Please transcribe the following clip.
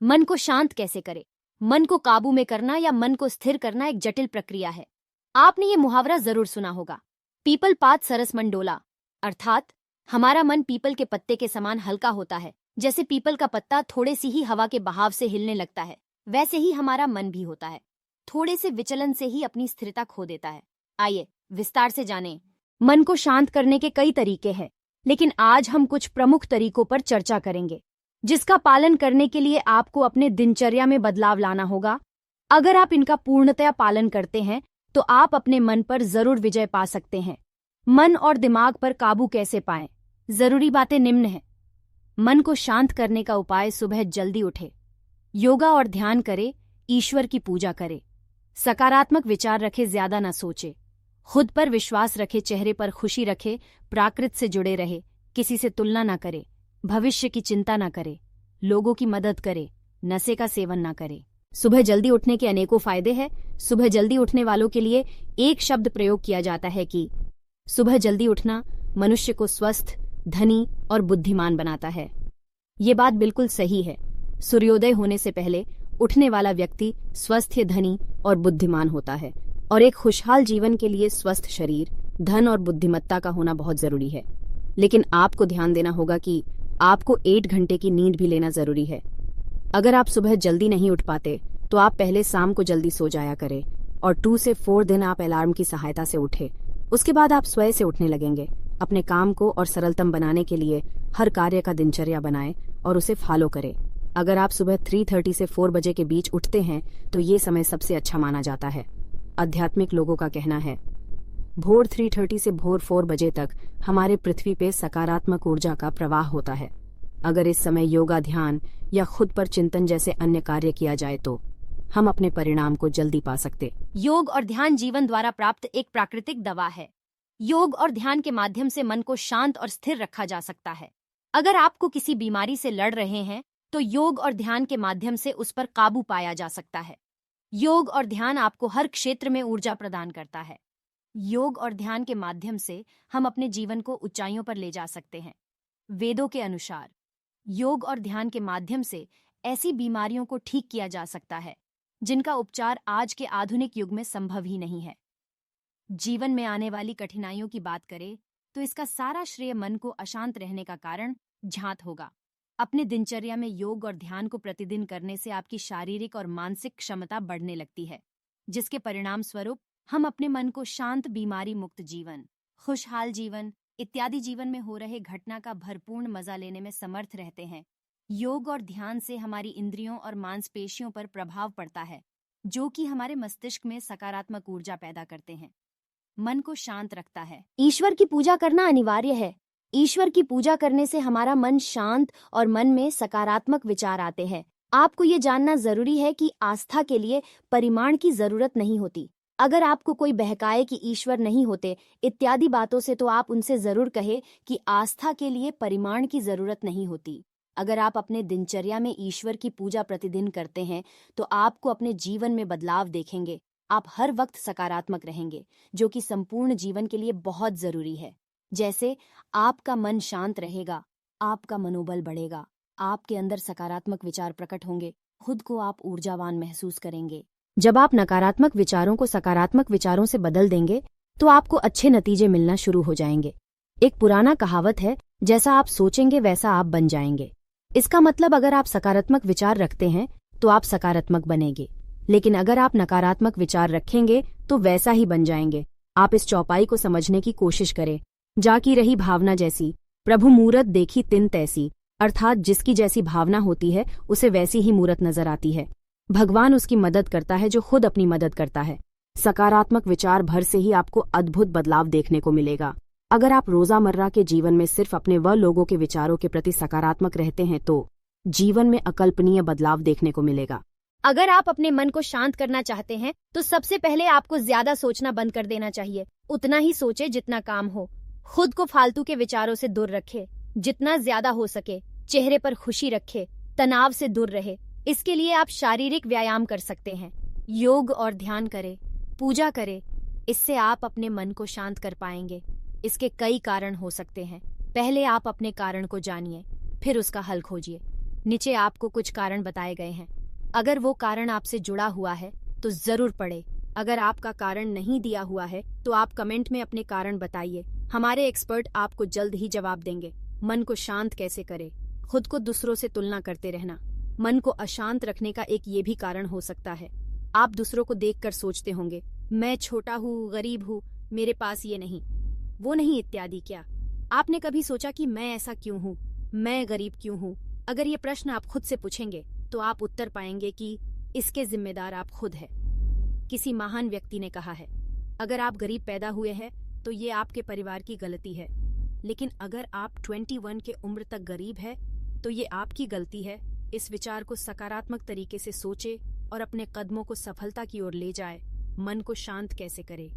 मन को शांत कैसे करें? मन को काबू में करना या मन को स्थिर करना एक जटिल प्रक्रिया है। आपने ये मुहावरा जरूर सुना होगा, पीपल पात सरस मन डोला। अर्थात हमारा मन पीपल के पत्ते के समान हल्का होता है। जैसे पीपल का पत्ता थोड़े सी ही हवा के बहाव से हिलने लगता है, वैसे ही हमारा मन भी होता है। थोड़े से विचलन से ही अपनी स्थिरता खो देता है। आइए विस्तार से जानें। मन को शांत करने के कई तरीके हैं, लेकिन आज हम कुछ प्रमुख तरीकों पर चर्चा करेंगे, जिसका पालन करने के लिए आपको अपने दिनचर्या में बदलाव लाना होगा। अगर आप इनका पूर्णतया पालन करते हैं तो आप अपने मन पर जरूर विजय पा सकते हैं। मन और दिमाग पर काबू कैसे पाएं? जरूरी बातें निम्न हैं। मन को शांत करने का उपाय: सुबह जल्दी उठे, योगा और ध्यान करे, ईश्वर की पूजा करे, सकारात्मक विचार रखे, ज्यादा न सोचे, खुद पर विश्वास रखे, चेहरे पर खुशी रखे, प्राकृत से जुड़े रहे, किसी से तुलना न करे, भविष्य की चिंता न करे, लोगों की मदद करे, नशे का सेवन न करे। सुबह जल्दी उठने के अनेकों फायदे हैं। सुबह जल्दी उठने वालों के लिए एक शब्द प्रयोग किया जाता है कि सुबह जल्दी उठना मनुष्य को स्वस्थ, धनी और बुद्धिमान बनाता है। ये बात बिल्कुल सही है। सूर्योदय होने से पहले उठने वाला व्यक्ति स्वस्थ, धनी और बुद्धिमान होता है, और एक खुशहाल जीवन के लिए स्वस्थ शरीर, धन और बुद्धिमत्ता का होना बहुत जरूरी है। लेकिन आपको ध्यान देना होगा कि आपको 8 घंटे की नींद भी लेना जरूरी है। अगर आप सुबह जल्दी नहीं उठ पाते तो आप पहले शाम को जल्दी सो जाया करें और 2 से 4 दिन आप अलार्म की सहायता से उठे। उसके बाद आप स्वयं से उठने लगेंगे। अपने काम को और सरलतम बनाने के लिए हर कार्य का दिनचर्या बनाएं और उसे फॉलो करें। अगर आप सुबह 3:30 से 4 बजे के बीच उठते हैं तो ये समय सबसे अच्छा माना जाता है। आध्यात्मिक लोगों का कहना है भोर 3:30 से भोर 4 बजे तक हमारे पृथ्वी पे सकारात्मक ऊर्जा का प्रवाह होता है। अगर इस समय योगा, ध्यान या खुद पर चिंतन जैसे अन्य कार्य किया जाए तो हम अपने परिणाम को जल्दी पा सकते। योग और ध्यान जीवन द्वारा प्राप्त एक प्राकृतिक दवा है। योग और ध्यान के माध्यम से मन को शांत और स्थिर रखा जा सकता है। अगर आपको किसी बीमारी से लड़ रहे हैं तो योग और ध्यान के माध्यम से उस पर काबू पाया जा सकता है। योग और ध्यान आपको हर क्षेत्र में ऊर्जा प्रदान करता है। योग और ध्यान के माध्यम से हम अपने जीवन को ऊंचाइयों पर ले जा सकते हैं। वेदों के अनुसार योग और ध्यान के माध्यम से ऐसी बीमारियों को ठीक किया जा सकता है जिनका उपचार आज के आधुनिक युग में संभव ही नहीं है। जीवन में आने वाली कठिनाइयों की बात करें तो इसका सारा श्रेय मन को अशांत रहने का कारण झांत होगा। अपने दिनचर्या में योग और ध्यान को प्रतिदिन करने से आपकी शारीरिक और मानसिक क्षमता बढ़ने लगती है, जिसके परिणाम स्वरूप हम अपने मन को शांत, बीमारी मुक्त जीवन, खुशहाल जीवन इत्यादि जीवन में हो रहे घटना का भरपूर मजा लेने में समर्थ रहते हैं। योग और ध्यान से हमारी इंद्रियों और मांसपेशियों पर प्रभाव पड़ता है, जो कि हमारे मस्तिष्क में सकारात्मक ऊर्जा पैदा करते हैं, मन को शांत रखता है। ईश्वर की पूजा करना अनिवार्य है। ईश्वर की पूजा करने से हमारा मन शांत और मन में सकारात्मक विचार आते हैं। आपको ये जानना जरूरी है कि आस्था के लिए परिमाण की जरूरत नहीं होती। अगर आपको कोई बहकाए कि ईश्वर नहीं होते इत्यादि बातों से, तो आप उनसे जरूर कहे कि आस्था के लिए परिमाण की जरूरत नहीं होती। अगर आप अपने दिनचर्या में ईश्वर की पूजा प्रतिदिन करते हैं तो आपको अपने जीवन में बदलाव देखेंगे। आप हर वक्त सकारात्मक रहेंगे, जो कि संपूर्ण जीवन के लिए बहुत जरूरी है। जैसे आपका मन शांत रहेगा, आपका मनोबल बढ़ेगा, आपके अंदर सकारात्मक विचार प्रकट होंगे, खुद को आप ऊर्जावान महसूस करेंगे। जब आप नकारात्मक विचारों को सकारात्मक विचारों से बदल देंगे तो आपको अच्छे नतीजे मिलना शुरू हो जाएंगे। एक पुराना कहावत है, जैसा आप सोचेंगे वैसा आप बन जाएंगे। इसका मतलब अगर आप सकारात्मक विचार रखते हैं तो आप सकारात्मक बनेंगे, लेकिन अगर आप नकारात्मक विचार रखेंगे तो वैसा ही बन जाएंगे। आप इस चौपाई को समझने की कोशिश करें। जाकी रही भावना जैसी, प्रभु मूरत देखी तिन तैसी। अर्थात जिसकी जैसी भावना होती है उसे वैसी ही मूरत नजर आती है। भगवान उसकी मदद करता है जो खुद अपनी मदद करता है। सकारात्मक विचार भर से ही आपको अद्भुत बदलाव देखने को मिलेगा। अगर आप रोजामर्रा के जीवन में सिर्फ अपने व लोगों के विचारों के प्रति सकारात्मक रहते हैं तो जीवन में अकल्पनीय बदलाव देखने को मिलेगा। अगर आप अपने मन को शांत करना चाहते हैं तो सबसे पहले आपको ज्यादा सोचना बंद कर देना चाहिए। उतना ही सोचे जितना काम हो। खुद को फालतू के विचारों से दूर रखे, जितना ज्यादा हो सके। चेहरे पर खुशी रखे, तनाव से दूर रहे। इसके लिए आप शारीरिक व्यायाम कर सकते हैं, योग और ध्यान करें, पूजा करें। इससे आप अपने मन को शांत कर पाएंगे। इसके कई कारण हो सकते हैं। पहले आप अपने कारण को जानिए, फिर उसका हल खोजिए। नीचे आपको कुछ कारण बताए गए हैं। अगर वो कारण आपसे जुड़ा हुआ है तो जरूर पढ़े। अगर आपका कारण नहीं दिया हुआ है तो आप कमेंट में अपने कारण बताइए। हमारे एक्सपर्ट आपको जल्द ही जवाब देंगे। मन को शांत कैसे करें? खुद को दूसरों से तुलना करते रहना मन को अशांत रखने का एक ये भी कारण हो सकता है। आप दूसरों को देखकर सोचते होंगे, मैं छोटा हूँ, गरीब हूँ, मेरे पास ये नहीं, वो नहीं इत्यादि। क्या आपने कभी सोचा कि मैं ऐसा क्यों हूँ, मैं गरीब क्यों हूँ? अगर ये प्रश्न आप खुद से पूछेंगे तो आप उत्तर पाएंगे कि इसके जिम्मेदार आप खुद हैं। किसी महान व्यक्ति ने कहा है, अगर आप गरीब पैदा हुए हैं तो ये आपके परिवार की गलती है, लेकिन अगर आप 21 के उम्र तक गरीब है तो ये आपकी गलती है। इस विचार को सकारात्मक तरीके से सोचे और अपने कदमों को सफलता की ओर ले जाए। मन को शांत कैसे करें?